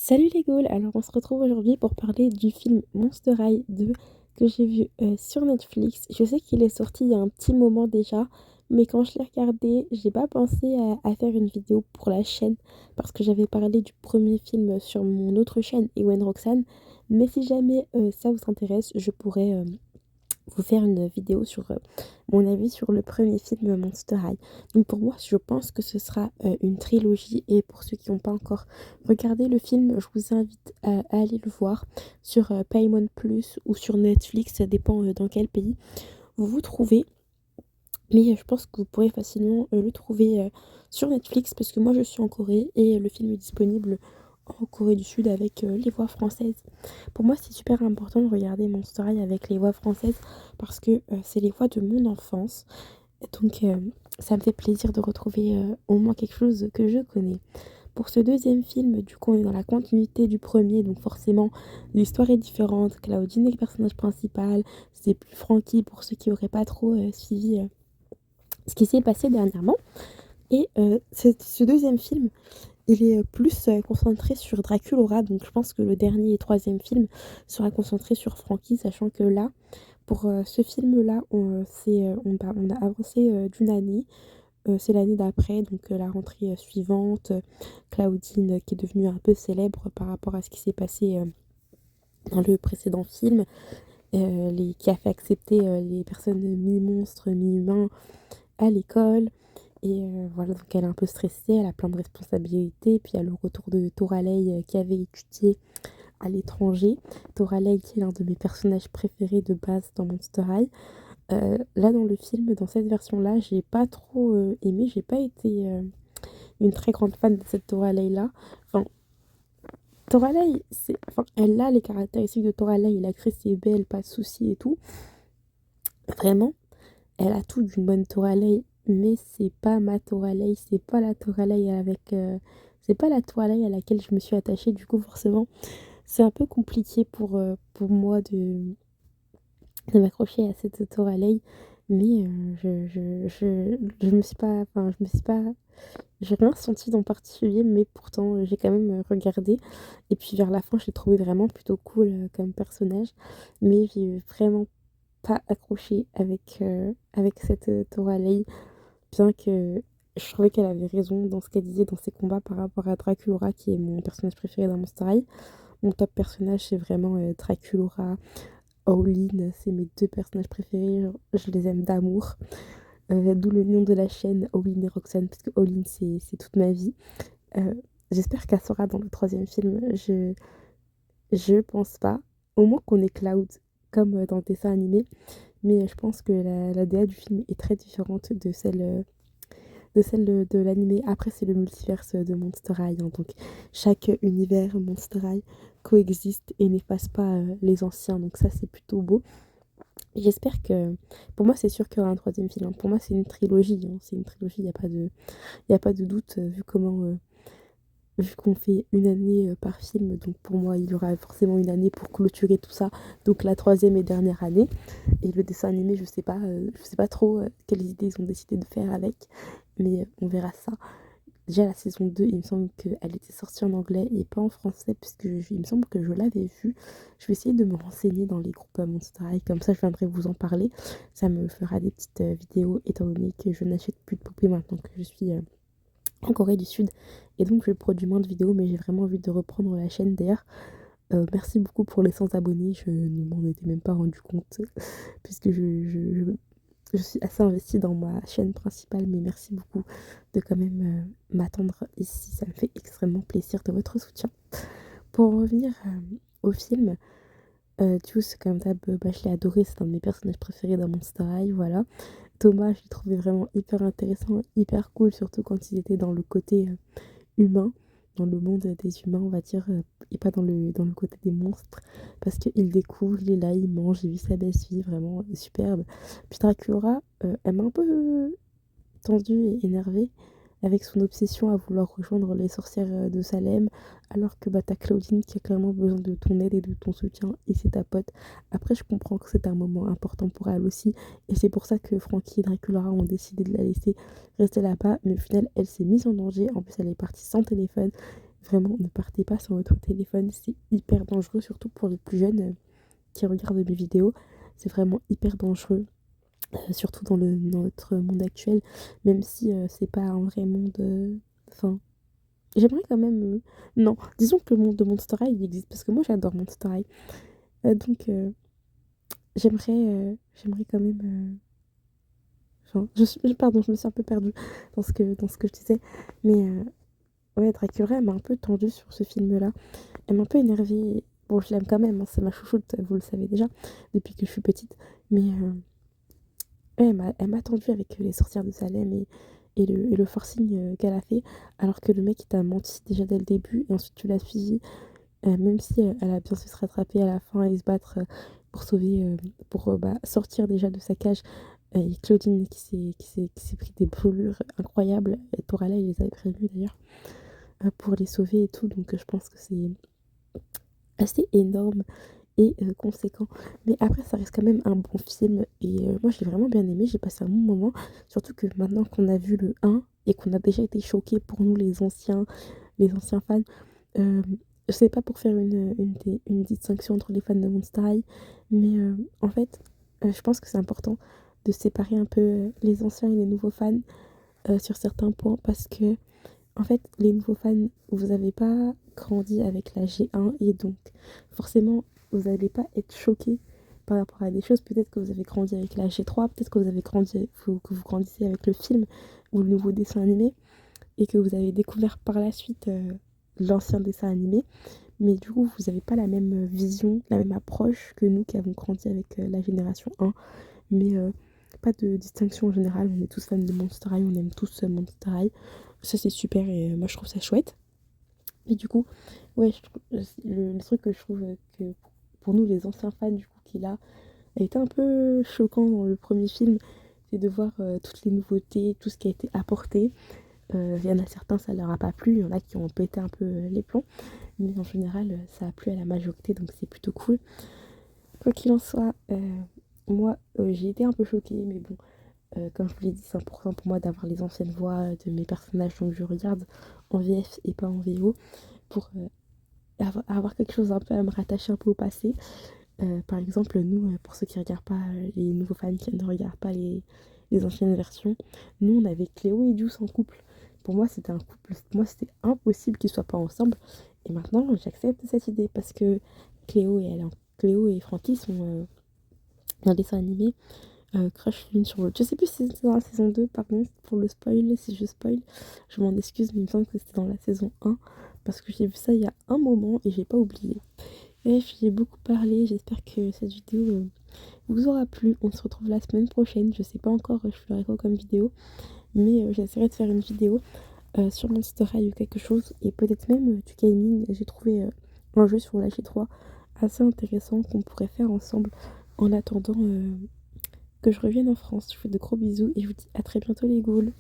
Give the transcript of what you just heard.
Salut les ghouls! Alors on se retrouve aujourd'hui pour parler du film Monster High 2 que j'ai vu sur Netflix. Je sais qu'il est sorti il y a un petit moment déjà, mais quand je l'ai regardé, j'ai pas pensé à faire une vidéo pour la chaîne parce que j'avais parlé du premier film sur mon autre chaîne, Ewen Roxane. Mais si jamais ça vous intéresse, je pourrais vous faire une vidéo sur mon avis sur le premier film Monster High. Donc pour moi, je pense que ce sera une trilogie et pour ceux qui n'ont pas encore regardé le film, je vous invite à aller le voir sur Paramount Plus ou sur Netflix, ça dépend dans quel pays vous vous trouvez. Mais je pense que vous pourrez facilement le trouver sur Netflix parce que moi je suis en Corée et le film est disponible en Corée du Sud avec les voix françaises. Pour moi, c'est super important de regarder Monster High avec les voix françaises parce que c'est les voix de mon enfance. Donc, ça me fait plaisir de retrouver au moins quelque chose que je connais. Pour ce deuxième film, du coup, on est dans la continuité du premier, donc forcément, l'histoire est différente. Claudine est le personnage principal, c'est plus Frankie pour ceux qui n'auraient pas trop suivi ce qui s'est passé dernièrement. Et ce deuxième film, il est plus concentré sur Draculaura, donc je pense que le dernier et troisième film sera concentré sur Frankie, sachant que là, pour ce film-là, on a avancé d'une année. C'est l'année d'après, donc la rentrée suivante. Claudine, qui est devenue un peu célèbre par rapport à ce qui s'est passé dans le précédent film, qui a fait accepter les personnes mi-monstres, mi-humains à l'école. Et voilà, donc elle est un peu stressée, elle a plein de responsabilités. Puis il y a le retour de Toralei qui avait étudié à l'étranger. Toralei qui est l'un de mes personnages préférés de base dans Monster High. Là dans le film, dans cette version-là, j'ai pas trop aimé, j'ai pas été une très grande fan de cette Toralei là. Enfin, Toralei, elle a les caractéristiques de Toralei, l'actrice est belle, pas de soucis et tout. Vraiment, elle a tout d'une bonne Toralei, mais c'est pas ma Toralei, c'est pas la Toralei c'est pas la Toralei à laquelle je me suis attachée. Du coup, forcément, c'est un peu compliqué pour moi de m'accrocher à cette Toralei. Mais je me suis pas, enfin, je me suis pas, j'ai rien senti en particulier, mais pourtant, j'ai quand même regardé. Et puis vers la fin, je l'ai trouvé vraiment plutôt cool comme personnage, mais j'ai vraiment pas accroché avec cette Toralei, bien que je trouvais qu'elle avait raison dans ce qu'elle disait dans ses combats par rapport à Draculaura, qui est mon personnage préféré dans Monster High. Mon top personnage, c'est vraiment Draculaura. Owlin, c'est mes deux personnages préférés, genre, je les aime d'amour. D'où le nom de la chaîne, Owlin et Roxane, parce que Owlin, c'est toute ma vie. Euh, J'espère qu'elle sera dans le troisième film. Je pense pas. Au moins qu'on ait Cloud, comme dans le dessin animé. Mais je pense que la DA du film est très différente de celle de l'animé. Après, c'est le multiverse de Monster High, hein, donc chaque univers Monster High coexiste et n'efface pas les anciens. Donc ça, c'est plutôt beau. J'espère que... Pour moi, c'est sûr qu'il y aura un troisième film, hein. Pour moi, c'est une trilogie, hein. C'est une trilogie, y a pas de doute, vu qu'on fait une année par film. Donc pour moi, il y aura forcément une année pour clôturer tout ça. Donc la troisième et dernière année. Et le dessin animé, je sais pas trop quelles idées ils ont décidé de faire avec. Mais on verra ça. Déjà la saison 2, il me semble qu'elle était sortie en anglais et pas en français, puisque il me semble que je l'avais vue. Je vais essayer de me renseigner dans les groupes Monster High, comme ça je viendrai vous en parler. Ça me fera des petites vidéos, étant donné que je n'achète plus de poupées maintenant que je suis en Corée du Sud. Et donc je produis moins de vidéos, mais j'ai vraiment envie de reprendre la chaîne d'ailleurs. Merci beaucoup pour les 100 abonnés, je ne m'en étais même pas rendu compte, puisque je suis assez investie dans ma chaîne principale, mais merci beaucoup de quand même m'attendre ici. Ça me fait extrêmement plaisir de votre soutien. Pour en revenir au film, Juice, comme d'hab, bah, je l'ai adoré, c'est un de mes personnages préférés dans Monster High, voilà. Thomas, je l'ai trouvé vraiment hyper intéressant, hyper cool, surtout quand il était dans le côté humain, dans le monde des humains, on va dire, et pas dans le côté des monstres, parce qu'il découvre, il est là, il mange, il vit sa belle vie, vraiment superbe. Puis Dracula, elle m'a un peu tendue et énervée avec son obsession à vouloir rejoindre les sorcières de Salem, alors que bah, t'as Claudine qui a clairement besoin de ton aide et de ton soutien, et c'est ta pote. Après, je comprends que c'est un moment important pour elle aussi, et c'est pour ça que Frankie et Dracula ont décidé de la laisser rester là-bas, mais au final, elle s'est mise en danger. En plus, elle est partie sans téléphone. Vraiment, ne partez pas sans votre téléphone, c'est hyper dangereux, surtout pour les plus jeunes qui regardent mes vidéos. C'est vraiment hyper dangereux, surtout dans notre monde actuel, même si c'est pas un vrai monde. Enfin, j'aimerais quand même. Non, disons que le monde de Monster High il existe, parce que moi j'adore Monster High. Donc, j'aimerais quand même. Enfin, pardon, je me suis un peu perdue dans ce que je disais. Mais ouais, Dracula, elle m'a un peu tendue sur ce film-là. Elle m'a un peu énervée. Bon, je l'aime quand même, hein, c'est ma chouchoute, vous le savez déjà, depuis que je suis petite. Mais ouais, elle m'a tendue avec les sorcières de Salem et le forcing qu'elle a fait, alors que le mec il t'a menti déjà dès le début, et ensuite tu l'as suivi, même si elle a bien su se rattraper à la fin et se battre pour sauver, pour bah, sortir déjà de sa cage. Et Claudine qui s'est pris des brûlures incroyables, et Torala il les avait prévenus d'ailleurs, pour les sauver et tout, donc je pense que c'est assez énorme et conséquent. Mais après, ça reste quand même un bon film et moi, j'ai vraiment bien aimé, j'ai passé un bon moment. Surtout que maintenant qu'on a vu le un et qu'on a déjà été choqués pour nous, les anciens fans, euh, c'est pas pour faire une distinction entre les fans de Monster High, mais en fait, je pense que c'est important de séparer un peu les anciens et les nouveaux fans sur certains points parce que en fait, les nouveaux fans, vous n'avez pas grandi avec la G1 et donc forcément, vous n'allez pas être choqué par rapport à des choses. Peut-être que vous avez grandi avec la G3, peut-être que que vous grandissez avec le film ou le nouveau dessin animé et que vous avez découvert par la suite l'ancien dessin animé. Mais du coup, vous n'avez pas la même vision, la même approche que nous qui avons grandi avec la génération 1. Mais pas de distinction en général, on est tous fans de Monster High, on aime tous Monster High. Ça c'est super et moi je trouve ça chouette. Et du coup, ouais, le truc que je trouve que pour nous les anciens fans du coup qu'il a été un peu choquant dans le premier film, c'est de voir toutes les nouveautés, tout ce qui a été apporté. Il y en a certains ça leur a pas plu, il y en a qui ont pété un peu les plombs, mais en général ça a plu à la majorité donc c'est plutôt cool. Quoi qu'il en soit, moi j'ai été un peu choquée, mais bon, comme je vous l'ai dit, c'est important pour moi d'avoir les anciennes voix de mes personnages, donc je regarde en VF et pas en VO pour avoir quelque chose un peu à me rattacher un peu au passé. Par exemple, nous, pour ceux qui regardent pas, les nouveaux fans qui ne regardent pas les anciennes versions, nous on avait Cléo et Juice en couple. Pour moi, c'était un couple, pour moi c'était impossible qu'ils soient pas ensemble. Et maintenant, j'accepte cette idée parce que Cléo et Frankie sont dans le dessin animé crush l'une sur l'autre. Je sais plus si c'était dans la saison 2, pardon pour le spoil, si je spoil, je m'en excuse, mais il me semble que c'était dans la saison 1, parce que j'ai vu ça il y a un moment et j'ai pas oublié. Bref, j'ai beaucoup parlé, j'espère que cette vidéo vous aura plu. On se retrouve la semaine prochaine, je sais pas encore, je ferai quoi comme vidéo, mais j'essaierai de faire une vidéo sur Monster High ou quelque chose, et peut-être même du gaming. J'ai trouvé un jeu sur la G3 assez intéressant qu'on pourrait faire ensemble en attendant que je revienne en France. Je vous fais de gros bisous et je vous dis à très bientôt les ghouls.